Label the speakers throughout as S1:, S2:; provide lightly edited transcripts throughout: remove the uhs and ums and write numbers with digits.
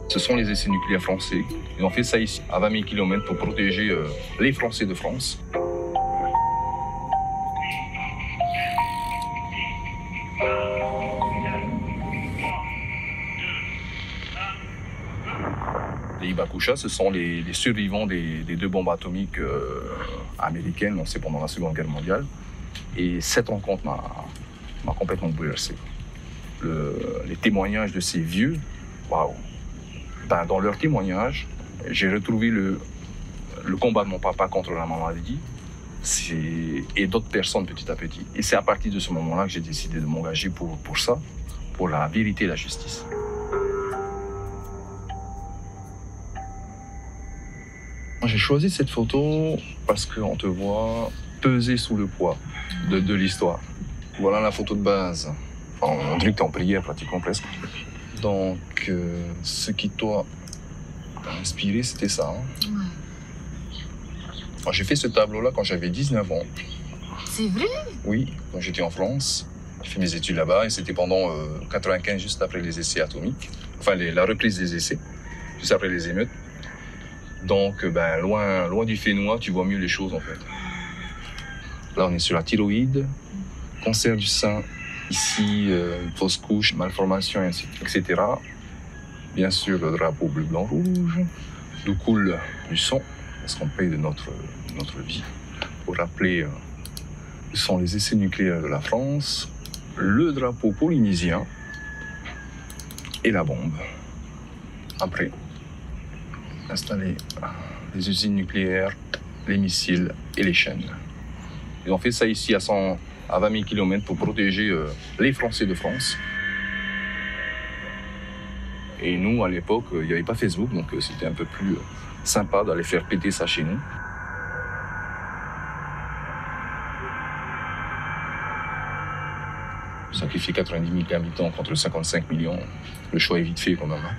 S1: Ce sont les essais nucléaires français. Ils ont fait ça ici, à 20 000 km, pour protéger les Français de France. Les Hibakusha, ce sont les survivants des deux bombes atomiques américaines lancées pendant la Seconde Guerre mondiale. Et cette rencontre m'a complètement bouleversé. Les témoignages de ces vieux, waouh! Dans leurs témoignages, j'ai retrouvé le combat de mon papa contre la maladie et d'autres personnes petit à petit. Et c'est à partir de ce moment-là que j'ai décidé de m'engager pour ça, pour la vérité et la justice. J'ai choisi cette photo parce qu'on te voit peser sous le poids de l'histoire. Voilà la photo de base. Enfin, on dirait que t'es en prière pratiquement presque. Donc, ce qui t'a inspiré, c'était ça. Hein. Ouais. J'ai fait ce tableau-là quand j'avais 19 ans.
S2: C'est vrai?
S1: Oui, quand j'étais en France. J'ai fait mes études là-bas et c'était pendant 95, juste après les essais atomiques. Enfin, la reprise des essais, juste après les émeutes. Donc, loin du Fénois, tu vois mieux les choses en fait. Là, on est sur la thyroïde, cancer du sein, ici, fausse couche, malformation, etc. Bien sûr, le drapeau bleu, blanc, rouge, d'où coule du sang, parce qu'on paye de notre vie. Pour rappeler, ce sont les essais nucléaires de la France, le drapeau polynésien et la bombe. Après, installer les usines nucléaires, les missiles et les chaînes. Ils ont fait ça ici à 20 000 km pour protéger les Français de France. Et nous, à l'époque, il n'y avait pas Facebook, donc c'était un peu plus sympa d'aller faire péter ça chez nous. Sacrifier 90 000 habitants contre 55 millions, le choix est vite fait quand même. Hein.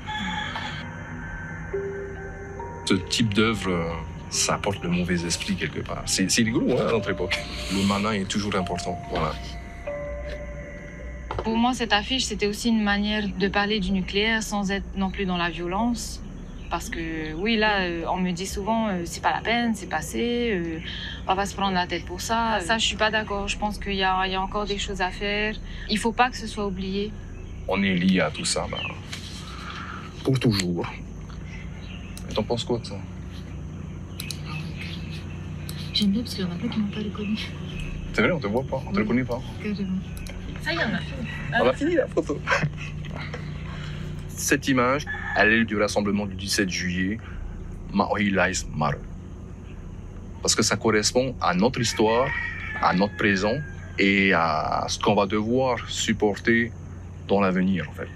S1: Ce type d'œuvre, ça apporte le mauvais esprit quelque part. C'est rigolo hein, à notre époque. Le mana est toujours important. Voilà.
S2: Pour moi, cette affiche, c'était aussi une manière de parler du nucléaire sans être non plus dans la violence. Parce que oui, là, on me dit souvent, c'est pas la peine, c'est passé, on va pas se prendre la tête pour ça. Ça, je suis pas d'accord. Je pense qu'il y a encore des choses à faire. Il faut pas que ce soit oublié.
S1: On est lié à tout ça, pour toujours. Et t'en penses quoi de ça?
S2: J'aime bien parce qu'il y en a plein qui m'ont pas reconnu.
S1: C'est vrai, on te voit pas, on te reconnaît pas.
S2: Carrément. Ça y est, on a fini.
S1: On a fini la photo. Cette image, elle est du rassemblement du 17 juillet, Maui Lives Matter. Parce que ça correspond à notre histoire, à notre présent et à ce qu'on va devoir supporter dans l'avenir, en fait.